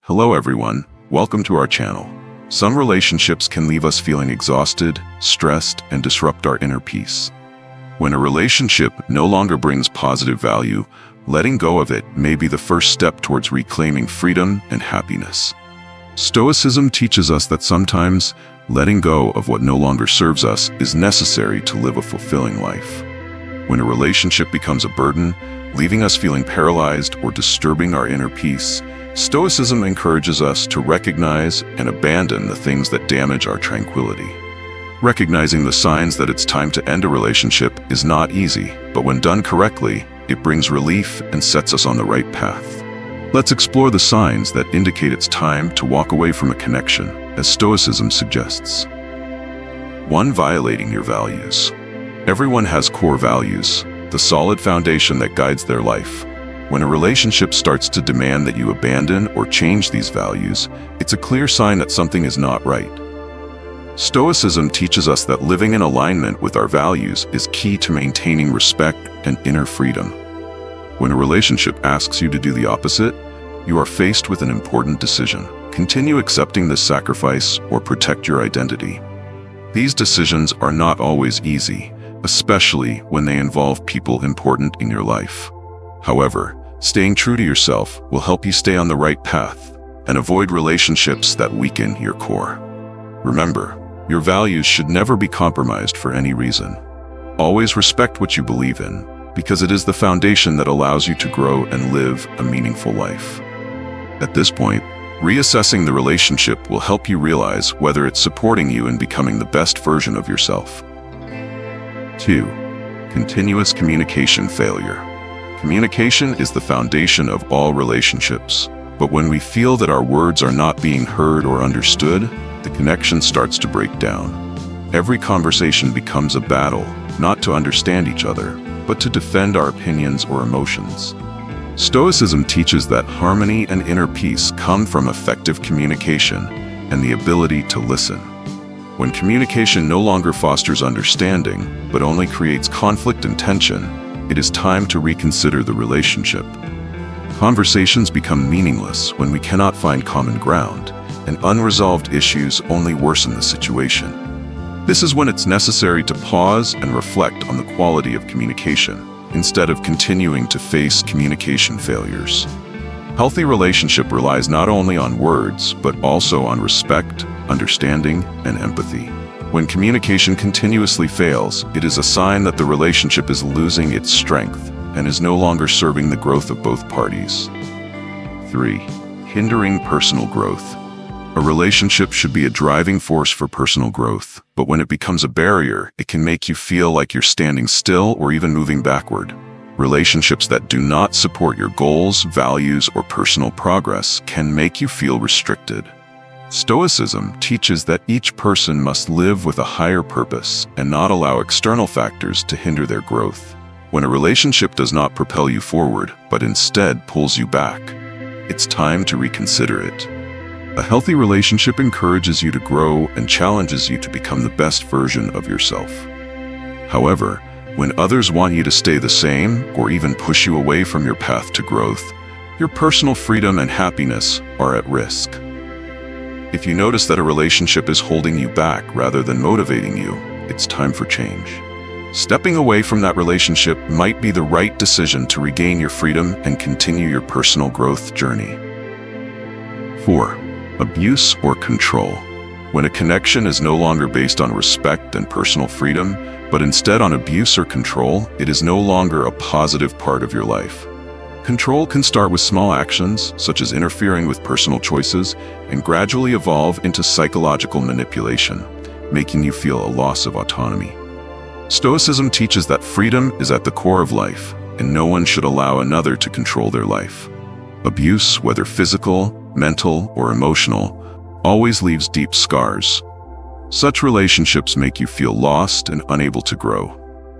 Hello everyone, welcome to our channel. Some relationships can leave us feeling exhausted, stressed, and disrupt our inner peace. When a relationship no longer brings positive value, letting go of it may be the first step towards reclaiming freedom and happiness. Stoicism teaches us that sometimes letting go of what no longer serves us is necessary to live a fulfilling life. When a relationship becomes a burden, leaving us feeling paralyzed or disturbing our inner peace, Stoicism encourages us to recognize and abandon the things that damage our tranquility. Recognizing the signs that it's time to end a relationship is not easy, but when done correctly, it brings relief and sets us on the right path. Let's explore the signs that indicate it's time to walk away from a connection, as Stoicism suggests. 1. Violating your values. Everyone has core values, the solid foundation that guides their life. When a relationship starts to demand that you abandon or change these values, it's a clear sign that something is not right. Stoicism teaches us that living in alignment with our values is key to maintaining respect and inner freedom. When a relationship asks you to do the opposite, you are faced with an important decision. Continue accepting this sacrifice or protect your identity. These decisions are not always easy, especially when they involve people important in your life. However, staying true to yourself will help you stay on the right path and avoid relationships that weaken your core. Remember, your values should never be compromised for any reason. Always respect what you believe in, because it is the foundation that allows you to grow and live a meaningful life. At this point, reassessing the relationship will help you realize whether it's supporting you in becoming the best version of yourself. 2. Continuous communication failure. Communication is the foundation of all relationships, but when we feel that our words are not being heard or understood, the connection starts to break down. Every conversation becomes a battle, not to understand each other, but to defend our opinions or emotions. Stoicism teaches that harmony and inner peace come from effective communication and the ability to listen. When communication no longer fosters understanding, but only creates conflict and tension, it is time to reconsider the relationship. Conversations become meaningless when we cannot find common ground, and unresolved issues only worsen the situation. This is when it's necessary to pause and reflect on the quality of communication, instead of continuing to face communication failures. Healthy relationship relies not only on words, but also on respect, understanding, and empathy. When communication continuously fails, it is a sign that the relationship is losing its strength and is no longer serving the growth of both parties. 3. Hindering personal growth. A relationship should be a driving force for personal growth, but when it becomes a barrier, it can make you feel like you're standing still or even moving backward. Relationships that do not support your goals, values, or personal progress can make you feel restricted. Stoicism teaches that each person must live with a higher purpose and not allow external factors to hinder their growth. When a relationship does not propel you forward, but instead pulls you back, it's time to reconsider it. A healthy relationship encourages you to grow and challenges you to become the best version of yourself. However, when others want you to stay the same or even push you away from your path to growth, your personal freedom and happiness are at risk. If you notice that a relationship is holding you back rather than motivating you, it's time for change. Stepping away from that relationship might be the right decision to regain your freedom and continue your personal growth journey. 4. Abuse or control. When a connection is no longer based on respect and personal freedom, but instead on abuse or control, it is no longer a positive part of your life. Control can start with small actions, such as interfering with personal choices, and gradually evolve into psychological manipulation, making you feel a loss of autonomy. Stoicism teaches that freedom is at the core of life, and no one should allow another to control their life. Abuse, whether physical, mental, or emotional, always leaves deep scars. Such relationships make you feel lost and unable to grow.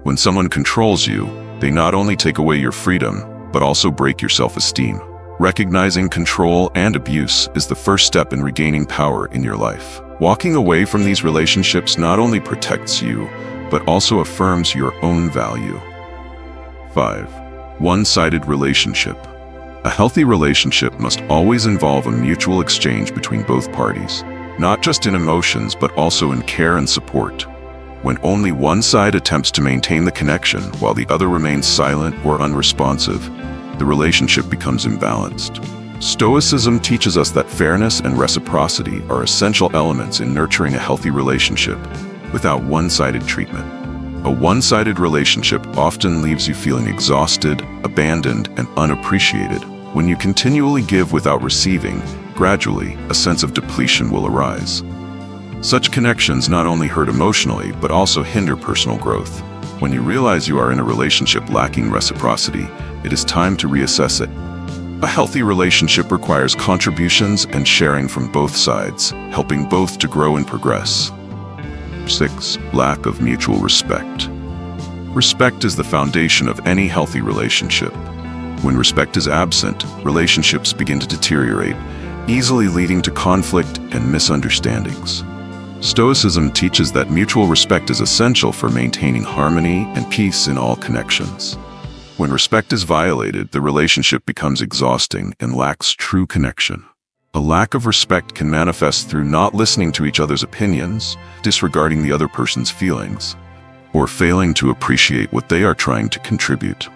When someone controls you, they not only take away your freedom, but also break your self-esteem. Recognizing control and abuse is the first step in regaining power in your life. Walking away from these relationships not only protects you, but also affirms your own value. 5. One-sided relationship. A healthy relationship must always involve a mutual exchange between both parties, not just in emotions but also in care and support. When only one side attempts to maintain the connection while the other remains silent or unresponsive, the relationship becomes imbalanced. Stoicism teaches us that fairness and reciprocity are essential elements in nurturing a healthy relationship without one-sided treatment. A one-sided relationship often leaves you feeling exhausted, abandoned, and unappreciated. When you continually give without receiving, gradually, a sense of depletion will arise. Such connections not only hurt emotionally, but also hinder personal growth. When you realize you are in a relationship lacking reciprocity, it is time to reassess it. A healthy relationship requires contributions and sharing from both sides, helping both to grow and progress. 6. Lack of mutual respect. Respect is the foundation of any healthy relationship. When respect is absent, relationships begin to deteriorate, easily leading to conflict and misunderstandings. Stoicism teaches that mutual respect is essential for maintaining harmony and peace in all connections. When respect is violated, the relationship becomes exhausting and lacks true connection. A lack of respect can manifest through not listening to each other's opinions, disregarding the other person's feelings, or failing to appreciate what they are trying to contribute.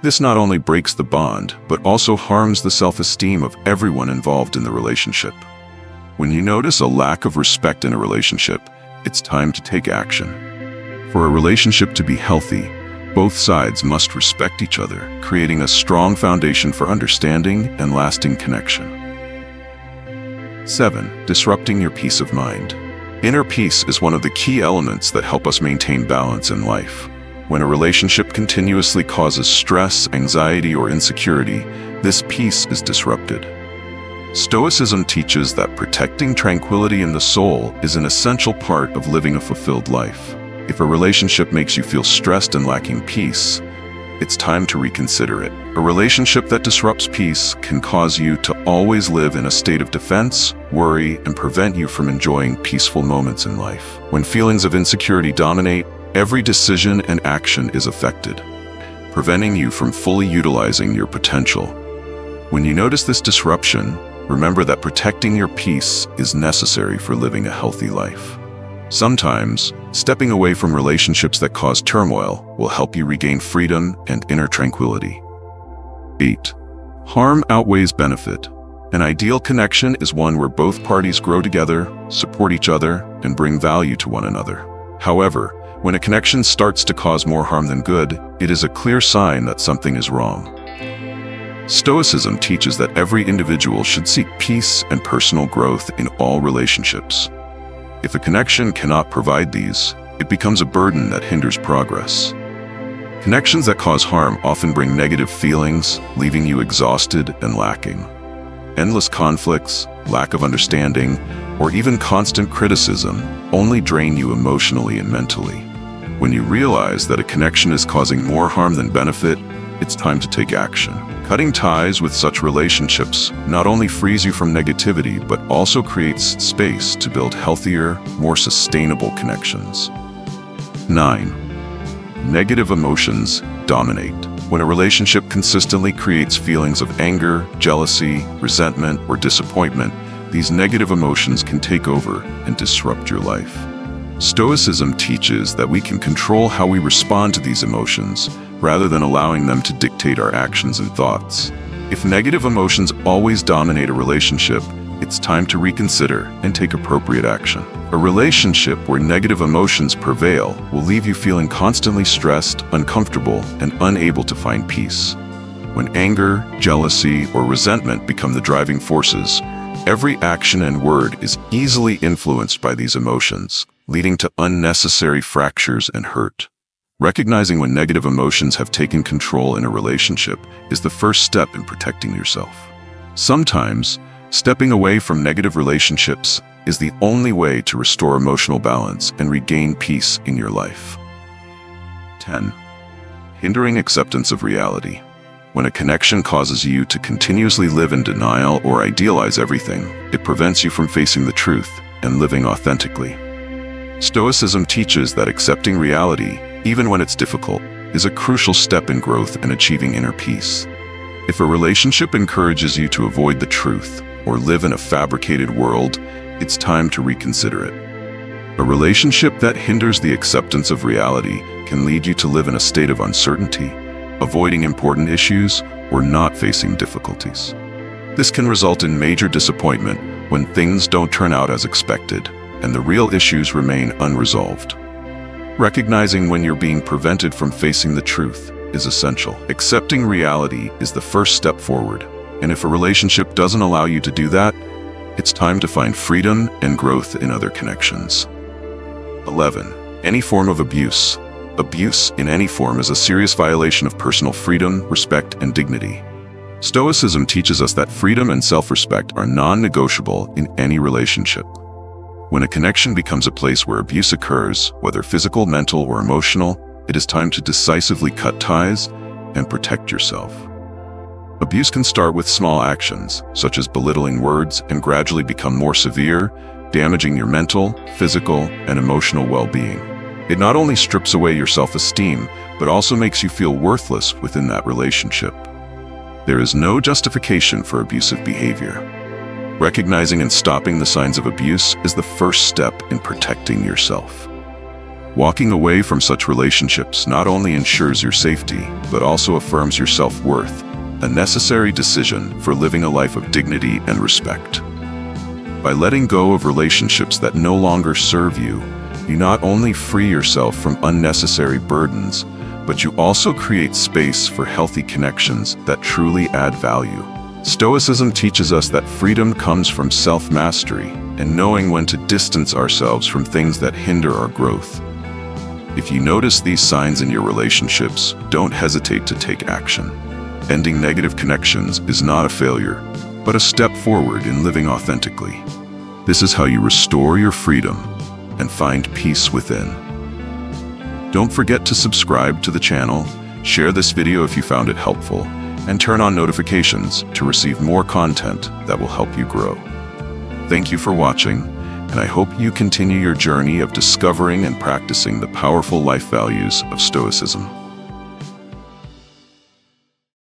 This not only breaks the bond, but also harms the self-esteem of everyone involved in the relationship. When you notice a lack of respect in a relationship, it's time to take action. For a relationship to be healthy, both sides must respect each other, creating a strong foundation for understanding and lasting connection. 7. Disrupting your peace of mind. Inner peace is one of the key elements that help us maintain balance in life. When a relationship continuously causes stress, anxiety, or insecurity, this peace is disrupted. Stoicism teaches that protecting tranquility in the soul is an essential part of living a fulfilled life. If a relationship makes you feel stressed and lacking peace, it's time to reconsider it. A relationship that disrupts peace can cause you to always live in a state of defense, worry, and prevent you from enjoying peaceful moments in life. When feelings of insecurity dominate, every decision and action is affected, preventing you from fully utilizing your potential. When you notice this disruption, remember that protecting your peace is necessary for living a healthy life. Sometimes, stepping away from relationships that cause turmoil will help you regain freedom and inner tranquility. 8. Harm outweighs benefit. An ideal connection is one where both parties grow together, support each other, and bring value to one another. However, when a connection starts to cause more harm than good, it is a clear sign that something is wrong. Stoicism teaches that every individual should seek peace and personal growth in all relationships. If a connection cannot provide these, it becomes a burden that hinders progress. Connections that cause harm often bring negative feelings, leaving you exhausted and lacking. Endless conflicts, lack of understanding, or even constant criticism only drain you emotionally and mentally. When you realize that a connection is causing more harm than benefit, it's time to take action. Cutting ties with such relationships not only frees you from negativity, but also creates space to build healthier, more sustainable connections. 9. Negative emotions dominate. When a relationship consistently creates feelings of anger, jealousy, resentment, or disappointment, these negative emotions can take over and disrupt your life. Stoicism teaches that we can control how we respond to these emotions, rather than allowing them to dictate our actions and thoughts. If negative emotions always dominate a relationship, it's time to reconsider and take appropriate action. A relationship where negative emotions prevail will leave you feeling constantly stressed, uncomfortable, and unable to find peace. When anger, jealousy, or resentment become the driving forces, every action and word is easily influenced by these emotions, leading to unnecessary fractures and hurt. Recognizing when negative emotions have taken control in a relationship is the first step in protecting yourself. Sometimes, stepping away from negative relationships is the only way to restore emotional balance and regain peace in your life. 10. Hindering acceptance of reality. When a connection causes you to continuously live in denial or idealize everything, it prevents you from facing the truth and living authentically. Stoicism teaches that accepting reality, even when it's difficult, is a crucial step in growth and achieving inner peace. If a relationship encourages you to avoid the truth or live in a fabricated world, it's time to reconsider it. A relationship that hinders the acceptance of reality can lead you to live in a state of uncertainty, avoiding important issues or not facing difficulties. This can result in major disappointment when things don't turn out as expected and the real issues remain unresolved. Recognizing when you're being prevented from facing the truth is essential. Accepting reality is the first step forward, and if a relationship doesn't allow you to do that, it's time to find freedom and growth in other connections. 11. Any form of abuse. Abuse in any form is a serious violation of personal freedom, respect, and dignity. Stoicism teaches us that freedom and self-respect are non-negotiable in any relationship. When a connection becomes a place where abuse occurs, whether physical, mental, or emotional, it is time to decisively cut ties and protect yourself. Abuse can start with small actions, such as belittling words, and gradually become more severe, damaging your mental, physical, and emotional well-being. It not only strips away your self-esteem, but also makes you feel worthless within that relationship. There is no justification for abusive behavior. Recognizing and stopping the signs of abuse is the first step in protecting yourself. Walking away from such relationships not only ensures your safety, but also affirms your self-worth, a necessary decision for living a life of dignity and respect. By letting go of relationships that no longer serve you, you not only free yourself from unnecessary burdens, but you also create space for healthy connections that truly add value. Stoicism teaches us that freedom comes from self-mastery and knowing when to distance ourselves from things that hinder our growth. If you notice these signs in your relationships, don't hesitate to take action. Ending negative connections is not a failure, but a step forward in living authentically. This is how you restore your freedom and find peace within. Don't forget to subscribe to the channel, share this video if you found it helpful, and turn on notifications to receive more content that will help you grow. Thank you for watching, and I hope you continue your journey of discovering and practicing the powerful life values of Stoicism.